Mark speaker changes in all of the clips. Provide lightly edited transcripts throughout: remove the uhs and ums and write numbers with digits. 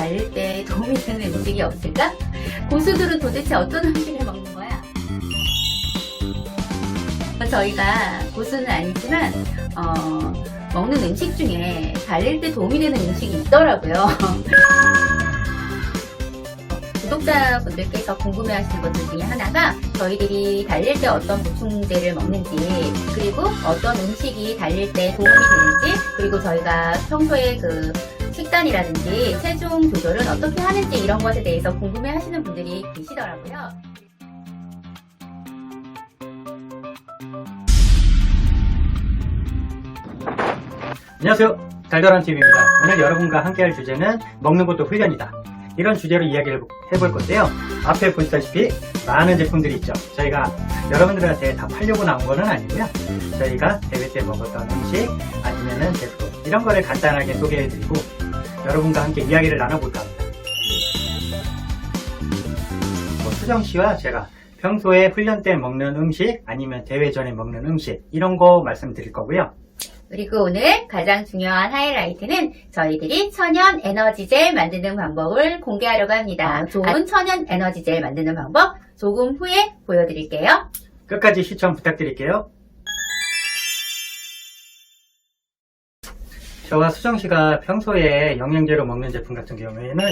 Speaker 1: 달릴 때 도움이 되는 음식이 없을까? 고수들은 도대체 어떤 음식을 먹는 거야? 저희가 고수는 아니지만 먹는 음식 중에 달릴 때 도움이 되는 음식이 있더라고요. 구독자분들께서 궁금해하시는 것들 중에 하나가 저희들이 달릴 때 어떤 보충제를 먹는지, 그리고 어떤 음식이 달릴 때 도움이 되는지, 그리고 저희가 평소에 그 식단이라든지 체중 조절은 어떻게 하는지 이런 것에 대해서 궁금해하시는 분들이 계시더라고요.
Speaker 2: 안녕하세요, 달달한TV입니다. 오늘 여러분과 함께할 주제는 먹는 것도 훈련이다, 이런 주제로 이야기를 해볼 건데요. 앞에 보시다시피 많은 제품들이 있죠. 저희가 여러분들한테 다 팔려고 나온 거는 아니고요. 저희가 대회 때 먹었던 음식 아니면은 제품 이런 거를 간단하게 소개해드리고 여러분과 함께 이야기를 나눠볼까 합니다. 수정씨와 제가 평소에 훈련 때 먹는 음식 아니면 대회 전에 먹는 음식 이런 거 말씀드릴 거고요.
Speaker 1: 그리고 오늘 가장 중요한 하이라이트는 저희들이 천연 에너지젤 만드는 방법을 공개하려고 합니다. 좋은 천연 에너지젤 만드는 방법 조금 후에 보여드릴게요.
Speaker 2: 끝까지 시청 부탁드릴게요. 저와 수정씨가 평소에 영양제로 먹는 제품 같은 경우에는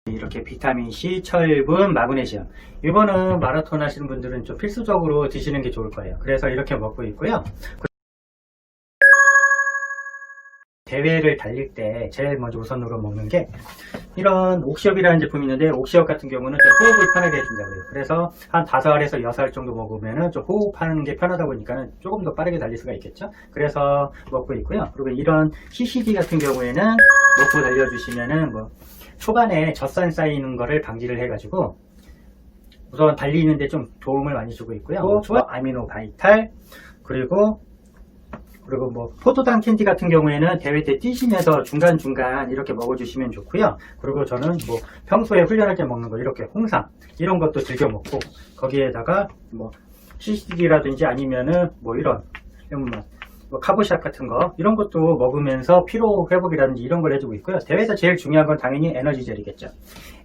Speaker 2: 이렇게 비타민C, 철분, 마그네슘, 이거는 마라톤 하시는 분들은 좀 필수적으로 드시는 게 좋을 거예요. 그래서 이렇게 먹고 있고요. 대회를 달릴 때 제일 먼저 우선으로 먹는 게 이런 옥시업이라는 제품이 있는데, 옥시업 같은 경우는 좀 호흡을 편하게 해준다고 해요. 그래서 한 5알에서 6알 정도 먹으면 좀 호흡하는 게 편하다 보니까 조금 더 빠르게 달릴 수가 있겠죠. 그래서 먹고 있고요. 그리고 이런 CCD 같은 경우에는 먹고 달려주시면은 초반에 젖산 쌓이는 거를 방지를 해가지고 우선 달리는데 좀 도움을 많이 주고 있고요. 아미노 바이탈, 그리고 포도당 캔디 같은 경우에는 대회 때 뛰시면서 중간중간 이렇게 먹어주시면 좋고요. 그리고 저는 평소에 훈련할 때 먹는 거 이렇게 홍삼 이런 것도 즐겨 먹고, 거기에다가 CCD라든지 아니면은 이런 카보샷 같은 거 이런 것도 먹으면서 피로 회복이라든지 이런 걸 해주고 있고요. 대회에서 제일 중요한 건 당연히 에너지젤이겠죠.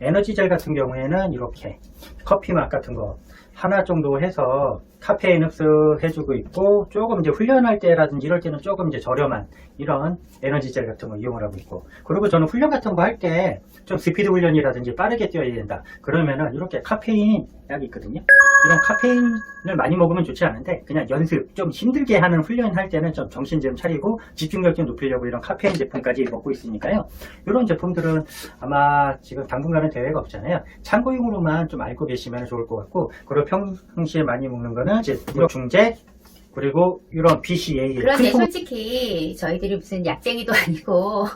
Speaker 2: 에너지젤 같은 경우에는 이렇게 커피 맛 같은 거 하나 정도 해서 카페인 흡수해주고 있고, 조금 이제 훈련할 때라든지 이럴 때는 조금 이제 저렴한 이런 에너지젤 같은 거 이용을 하고 있고, 그리고 저는 훈련 같은 거 할 때 좀 스피드 훈련이라든지 빠르게 뛰어야 된다 그러면은 이렇게 카페인 약이 있거든요. 이런 카페인을 많이 먹으면 좋지 않은데 그냥 연습 좀 힘들게 하는 훈련할 때는 좀 정신 좀 차리고 집중력 좀 높이려고 이런 카페인 제품까지 먹고 있으니까요. 이런 제품들은 아마 지금 당분간은 대회가 없잖아요. 참고용으로만 좀 알고 계시면 좋을 것 같고, 그리고 평소에 많이 먹는 거는 이제 중제, 그리고 이런 BCA.
Speaker 1: 그런데 솔직히 저희들이 무슨 약쟁이도 아니고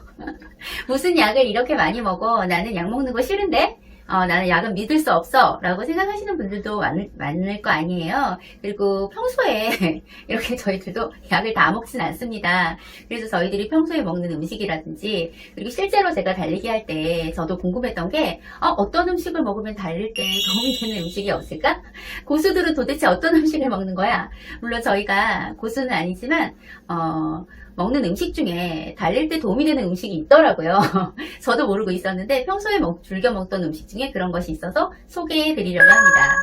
Speaker 1: 무슨 약을 이렇게 많이 먹어, 나는 약 먹는 거 싫은데 나는 약은 믿을 수 없어 라고 생각하시는 분들도 많을 거 아니에요. 그리고 평소에 이렇게 저희들도 약을 다 먹진 않습니다. 그래서 저희들이 평소에 먹는 음식이라든지, 그리고 실제로 제가 달리기 할 때 저도 궁금했던 게 어떤 음식을 먹으면 달릴 때 도움이 되는 음식이 없을까? 고수들은 도대체 어떤 음식을 먹는 거야? 물론 저희가 고수는 아니지만 먹는 음식 중에 달릴 때 도움이 되는 음식이 있더라고요. 저도 모르고 있었는데 평소에 즐겨 먹던 음식 중에 그런 것이 있어서 소개해 드리려고 합니다.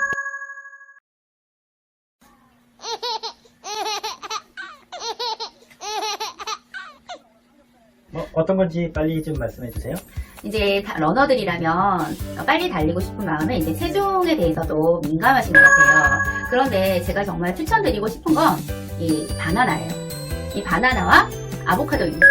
Speaker 2: 어떤 건지 빨리 좀 말씀해 주세요.
Speaker 1: 이제 러너들이라면 빨리 달리고 싶은 마음에 이제 체중에 대해서도 민감하신 것 같아요. 그런데 제가 정말 추천드리고 싶은 건 이 바나나예요. 이 바나나와 아보카도입니다.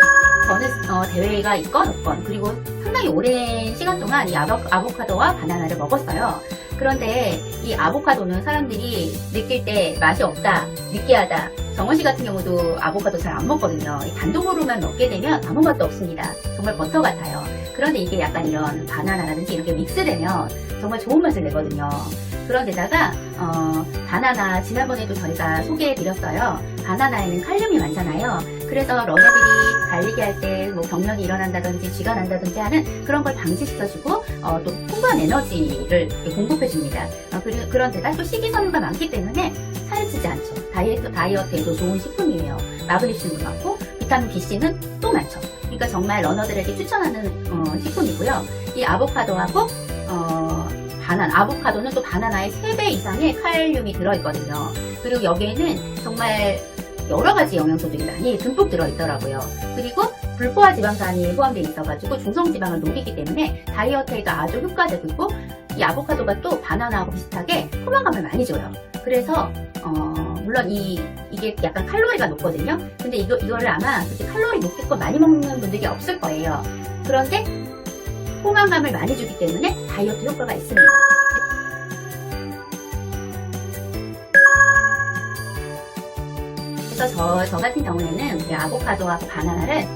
Speaker 1: 저는 대회가 있건 없건, 그리고 상당히 오랜 시간 동안 이 아보카도와 바나나를 먹었어요. 그런데 이 아보카도는 사람들이 느낄 때 맛이 없다, 느끼하다. 정원씨 같은 경우도 아보카도 잘 안 먹거든요. 단독으로만 먹게 되면 아무 맛도 없습니다. 정말 버터 같아요. 그런데 이게 약간 이런 바나나라든지 이렇게 믹스되면 정말 좋은 맛을 내거든요. 그런데다가 바나나, 지난번에도 저희가 소개해드렸어요. 바나나에는 칼륨이 많잖아요. 그래서 러너들이 달리기 할 때 경련이 일어난다든지 쥐가 난다든지 하는 그런 걸 방지시켜주고 또 풍부한 에너지를 공급해줍니다. 그런데다 또 식이섬유가 많기 때문에 살을 찌지 않죠. 다이어트에도 좋은 식품이에요. 마그네슘도 많고 비타민 BC는 또 많죠. 그러니까 정말 러너들에게 추천하는 식품이고요. 이 아보카도하고 아보카도는 또 바나나의 3배 이상의 칼륨이 들어있거든요. 그리고 여기에는 정말 여러 가지 영양소들이 많이 듬뿍 들어있더라고요. 그리고 불포화 지방산이 포함되어 있어가지고 중성지방을 녹이기 때문에 다이어트에도 아주 효과적이고, 이 아보카도가 또 바나나하고 비슷하게 포만감을 많이 줘요. 그래서 물론 이게 약간 칼로리가 높거든요. 근데 이거를 아마 그렇게 칼로리 높게끔 많이 먹는 분들이 없을 거예요. 그런데 포만감을 많이 주기 때문에 다이어트 효과가 있습니다. 그래서 저 같은 경우에는 이 아보카도하고 바나나를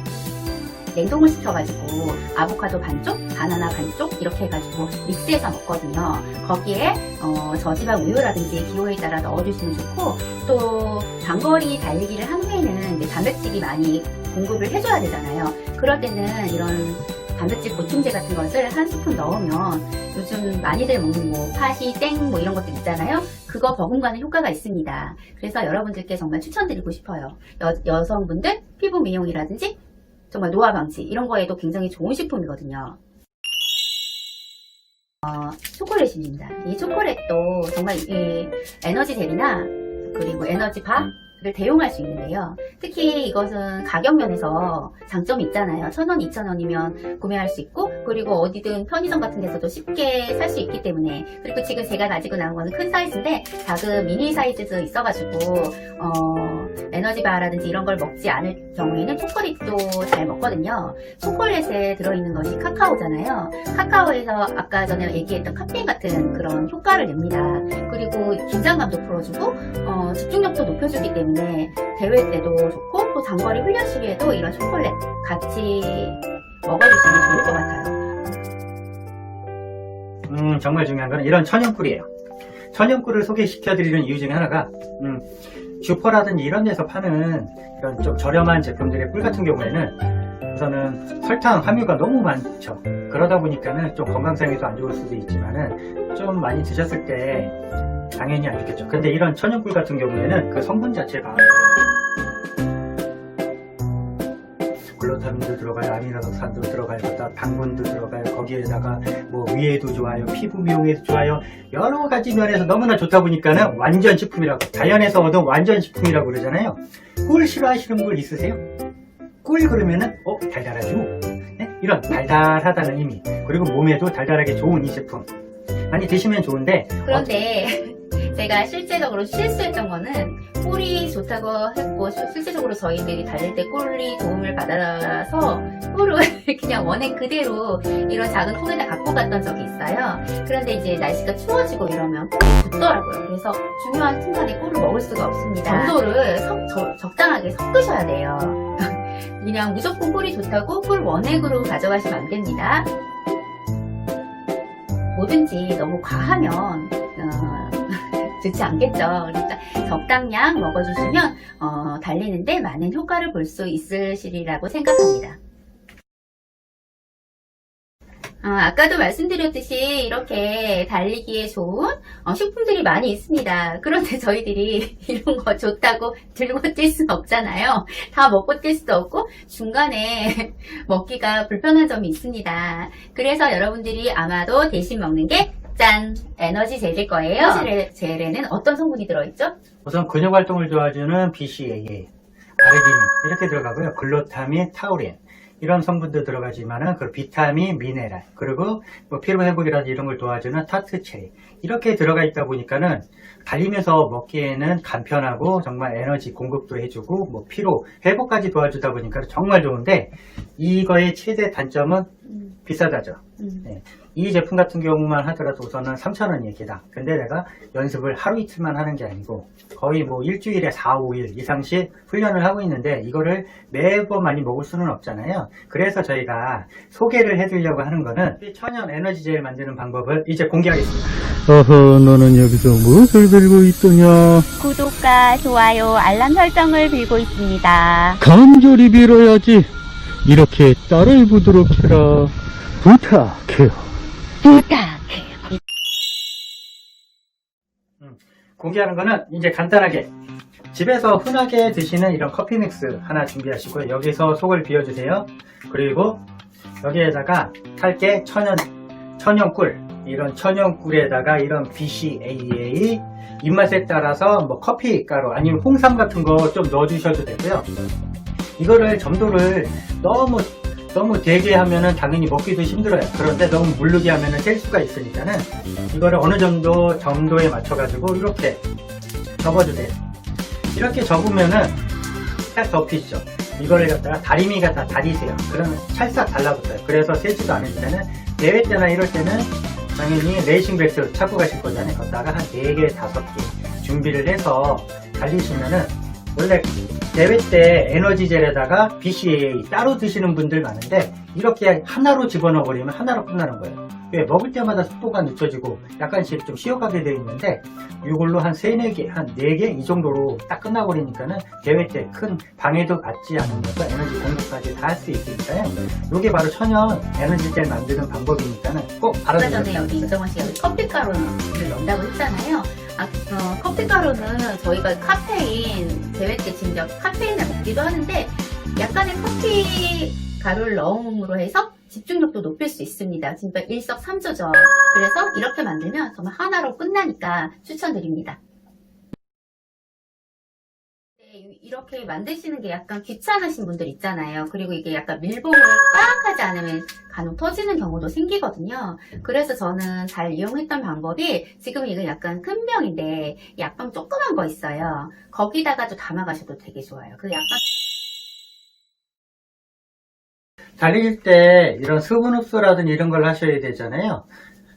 Speaker 1: 냉동을 시켜가지고 아보카도 반쪽, 바나나 반쪽 이렇게 해가지고 믹스해서 먹거든요. 거기에 저지방 우유라든지 기호에 따라 넣어주시면 좋고, 또 장거리 달리기를 한 후에는 이제 단백질이 많이 공급을 해줘야 되잖아요. 그럴 때는 이런 단백질 보충제 같은 것을 한 스푼 넣으면 요즘 많이들 먹는 뭐 파시, 땡 뭐 이런 것들 있잖아요. 그거 버금가는 효과가 있습니다. 그래서 여러분들께 정말 추천드리고 싶어요. 여성분들 피부 미용이라든지 정말 노화 방지 이런 거에도 굉장히 좋은 식품이거든요. 초콜릿입니다. 이 초콜릿도 정말 이 에너지 젤이나 그리고 에너지 바를 대용할 수 있는데요. 특히 이것은 가격 면에서 장점이 있잖아요. 1,000원, 2,000원이면 구매할 수 있고, 그리고 어디든 편의점 같은 데서도 쉽게 살 수 있기 때문에, 그리고 지금 제가 가지고 나온 거는 큰 사이즈인데 작은 미니 사이즈도 있어가지고 에너지바라든지 이런 걸 먹지 않을 경우에는 초콜릿도 잘 먹거든요. 초콜릿에 들어있는 것이 카카오잖아요. 카카오에서 아까 전에 얘기했던 카페인 같은 그런 효과를 냅니다. 그리고 긴장감도 풀어주고 집중력도 높여주기 때문에 대회 때도 좋고, 또 장거리 훈련 시기에도 이런 초콜릿 같이 먹어주시면 좋을 것 같아요.
Speaker 2: 정말 중요한 거는 이런 천연꿀이에요. 천연꿀을 소개시켜드리는 이유 중에 하나가 슈퍼라든지 이런 데서 파는 이런 좀 저렴한 제품들의 꿀 같은 경우에는 우선은 설탕 함유가 너무 많죠. 그러다 보니까는 좀 건강상에도 안 좋을 수도 있지만은 좀 많이 드셨을 때 당연히 안 좋겠죠. 근데 이런 천연꿀 같은 경우에는 그 성분 자체가 글루타민도 들어가요, 아미노산도 들어가요, 당분도 들어가요. 거기에다가 뭐 위에도 좋아요, 피부 미용에도 좋아요. 여러 가지 면에서 너무나 좋다 보니까는 완전 식품이라고, 자연에서 얻은 완전 식품이라고 그러잖아요. 꿀 싫어하시는 분 있으세요? 꿀 그러면은 달달하죠. 네? 이런 달달하다는 의미, 그리고 몸에도 달달하게 좋은 이 제품 많이 드시면 좋은데,
Speaker 1: 그런데 제가 실제적으로 실수했던 거는 꿀이 좋다고 했고, 실제적으로 저희들이 달릴 때 꿀이 도움을 받아서 꿀을 그냥 원액 그대로 이런 작은 통에다 갖고 갔던 적이 있어요. 그런데 이제 날씨가 추워지고 이러면 꿀이 굳더라고요. 그래서 중요한 순간에 꿀을 먹을 수가 없습니다. 정도를 적당하게 섞으셔야 돼요. 그냥 무조건 꿀이 좋다고 꿀 원액으로 가져가시면 안 됩니다. 뭐든지 너무 과하면 좋지 않겠죠. 그러니까 적당량 먹어주시면 달리는데 많은 효과를 볼 수 있으시리라고 생각합니다. 아까도 말씀드렸듯이 이렇게 달리기에 좋은 식품들이 많이 있습니다. 그런데 저희들이 이런 거 좋다고 들고 뛸 수는 없잖아요. 다 먹고 뛸 수도 없고 중간에 먹기가 불편한 점이 있습니다. 그래서 여러분들이 아마도 대신 먹는 게 짠! 에너지 젤일 거예요. 에너지 젤에는 어떤 성분이 들어있죠?
Speaker 2: 우선 근육 활동을 도와주는 BCAA, 아르기닌 이렇게 들어가고요. 글루타민, 타우린 이런 성분도 들어가지만은 그 비타민, 미네랄, 그리고 뭐 피로 회복이라든지 이런 걸 도와주는 타트체리 이렇게 들어가 있다 보니까는 달리면서 먹기에는 간편하고 정말 에너지 공급도 해주고 뭐 피로 회복까지 도와주다 보니까 정말 좋은데, 이거의 최대 단점은 비싸다죠. 네. 이 제품 같은 경우만 하더라도 우선은 3,000원이에요, 개당. 근데 내가 연습을 하루 이틀만 하는 게 아니고 거의 뭐 일주일에 4, 5일 이상씩 훈련을 하고 있는데 이거를 매번 많이 먹을 수는 없잖아요. 그래서 저희가 소개를 해드리려고 하는 거는 천연 에너지 젤 만드는 방법을 이제 공개하겠습니다.
Speaker 3: 어허, 너는 여기서 무엇을 들고 있더냐?
Speaker 4: 구독과 좋아요, 알람 설정을 빌고 있습니다.
Speaker 3: 간절히 빌어야지. 이렇게 딸을 보도록 해라. 부탁해요.
Speaker 2: 공개하는 거는 이제 간단하게 집에서 흔하게 드시는 이런 커피 믹스 하나 준비하시고요. 여기서 속을 비워주세요. 그리고 여기에다가 탈게 천연꿀, 이런 천연꿀에다가 이런 BCAA, 입맛에 따라서 뭐 커피 가루 아니면 홍삼 같은 거 좀 넣어주셔도 되고요. 이거를 점도를 너무 되게 하면은 당연히 먹기도 힘들어요. 그런데 너무 무르게 하면은 셀 수가 있으니까는 이거를 어느 정도 점도에 맞춰가지고 이렇게 접어주세요. 이렇게 접으면은 딱 덮이죠. 이거를 갖다가 다리미 갖다 다리세요. 그러면 찰싹 달라붙어요. 그래서 세지도 않으니까는 대회 때나 이럴 때는 당연히 레이싱 벨트 찾고 가실 거잖아요. 거기다가 한 4개, 5개 준비를 해서 달리시면은 원래 대회 때 에너지젤에다가 BCAA 따로 드시는 분들 많은데 이렇게 하나로 집어넣어 버리면 하나로 끝나는 거예요. 왜? 먹을 때마다 속도가 늦춰지고 약간씩 좀 쉬어가게 되어 있는데 이걸로 한 3-4개, 한 4개 이 정도로 딱 끝나버리니까는 대회 때 큰 방해도 받지 않으면서 에너지 공급까지 다 할 수 있으니까요. 이게 바로 천연 에너지젤 만드는 방법이니까는 꼭
Speaker 1: 아까 전에
Speaker 2: 알아두세요.
Speaker 1: 여기 이정원 씨가 커피가루를 넣는다고 했잖아요. 커피가루는 저희가 카페인, 대회 때 진짜 카페인을 먹기도 하는데 약간의 커피 가루를 넣음으로 해서 집중력도 높일 수 있습니다. 진짜 일석삼조죠. 그래서 이렇게 만들면 정말 하나로 끝나니까 추천드립니다. 이렇게 만드시는 게 약간 귀찮으신 분들 있잖아요. 그리고 이게 약간 밀봉을 꽉 하지 않으면 간혹 터지는 경우도 생기거든요. 그래서 저는 잘 이용했던 방법이 지금 이거 약간 큰 병인데 약간 조그만 거 있어요. 거기다가도 담아가셔도 되게 좋아요. 그 약간
Speaker 2: 달릴 때 이런 수분 흡수라든지 이런 걸 하셔야 되잖아요.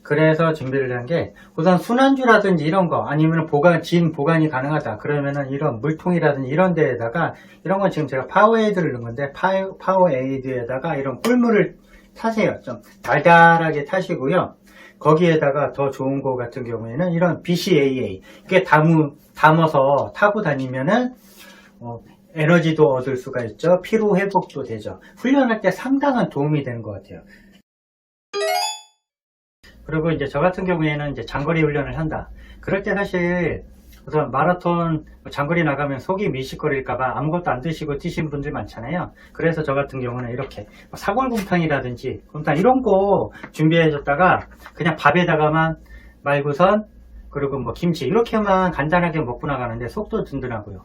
Speaker 2: 그래서 준비를 한 게 우선 순환주라든지 이런 거 아니면 짐 보관이 가능하다 그러면은 이런 물통이라든지 이런 데에다가 이런 건 지금 제가 파워에이드를 넣은 건데 파워에이드에다가 이런 꿀물을 타세요. 좀 달달하게 타시고요. 거기에다가 더 좋은 거 같은 경우에는 이런 BCAA 이게 담아서 타고 다니면은 에너지도 얻을 수가 있죠. 피로 회복도 되죠. 훈련할 때 상당한 도움이 되는 것 같아요. 그리고 이제 저 같은 경우에는 이제 장거리 훈련을 한다. 그럴 때 사실 우선 마라톤 장거리 나가면 속이 미식거릴까봐 아무것도 안 드시고 뛰신 분들 많잖아요. 그래서 저 같은 경우는 이렇게 사골곰탕이라든지 곰탕 이런 거 준비해줬다가 그냥 밥에다가만 말고선 그리고 뭐 김치 이렇게만 간단하게 먹고 나가는데 속도 든든하고요.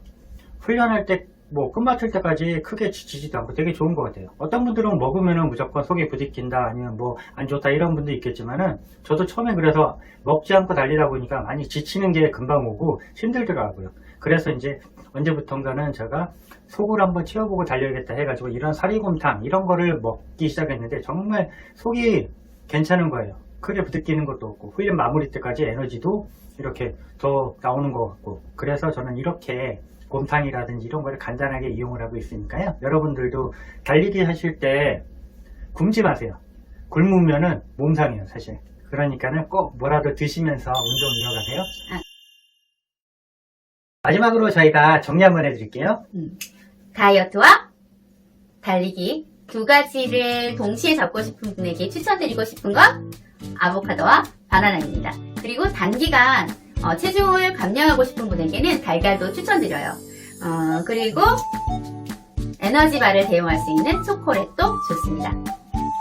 Speaker 2: 훈련할 때 뭐 끝마칠 때까지 크게 지치지도 않고 되게 좋은 것 같아요. 어떤 분들은 먹으면은 무조건 속에 부딪힌다 아니면 뭐 안 좋다 이런 분도 있겠지만은 저도 처음에 그래서 먹지 않고 달리다 보니까 많이 지치는 게 금방 오고 힘들더라고요. 그래서 이제 언제부턴가는 제가 속을 한번 채워보고 달려야겠다 해가지고 이런 사리곰탕 이런 거를 먹기 시작했는데 정말 속이 괜찮은 거예요. 크게 부딪히는 것도 없고 훈련 마무리 때까지 에너지도 이렇게 더 나오는 것 같고 그래서 저는 이렇게 곰탕이라든지 이런 거를 간단하게 이용을 하고 있으니까요. 여러분들도 달리기 하실 때 굶지 마세요. 굶으면은 몸 상해요, 사실. 그러니까는 꼭 뭐라도 드시면서 운동 이어가세요. 마지막으로 저희가 정리 한번 해드릴게요.
Speaker 1: 다이어트와 달리기 두 가지를 동시에 잡고 싶은 분에게 추천드리고 싶은 건 아보카도와 바나나입니다. 그리고 단기간 체중을 감량하고 싶은 분에게는 달걀도 추천드려요. 그리고 에너지바를 대용할 수 있는 초콜릿도 좋습니다.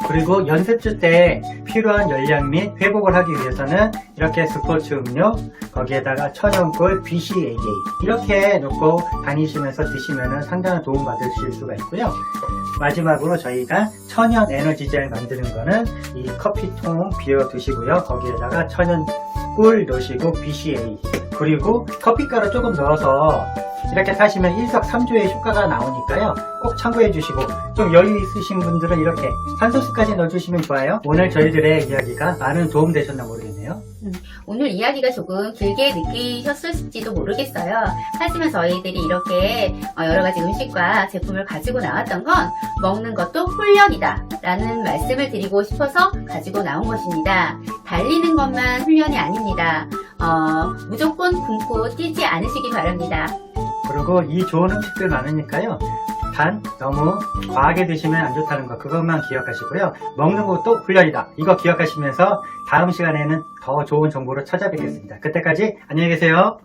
Speaker 2: 그리고 연습주 때 필요한 열량 및 회복을 하기 위해서는 이렇게 스포츠 음료 거기에다가 천연꿀 BCAA 이렇게 놓고 다니시면서 드시면 상당한 도움 받으실 수가 있고요. 마지막으로 저희가 천연 에너지젤 만드는 거는 이 커피통 비워 두시고요. 거기에다가 천연꿀 넣으시고 BCAA 그리고 커피가루 조금 넣어서 이렇게 타시면 일석삼조의 효과가 나오니까요. 꼭 참고해 주시고 좀 여유 있으신 분들은 이렇게 산소수까지 넣어주시면 좋아요. 오늘 저희들의 이야기가 많은 도움 되셨나 모르겠네요.
Speaker 1: 오늘 이야기가 조금 길게 느끼셨을지도 모르겠어요. 하지만 저희들이 이렇게 여러 가지 음식과 제품을 가지고 나왔던 건 먹는 것도 훈련이다 라는 말씀을 드리고 싶어서 가지고 나온 것입니다. 달리는 것만 훈련이 아닙니다. 무조건 굶고 뛰지 않으시기 바랍니다.
Speaker 2: 그리고 이 좋은 음식들 많으니까요. 단 너무 과하게 드시면 안 좋다는 거 그것만 기억하시고요. 먹는 것도 훈련이다. 이거 기억하시면서 다음 시간에는 더 좋은 정보로 찾아뵙겠습니다. 그때까지 안녕히 계세요.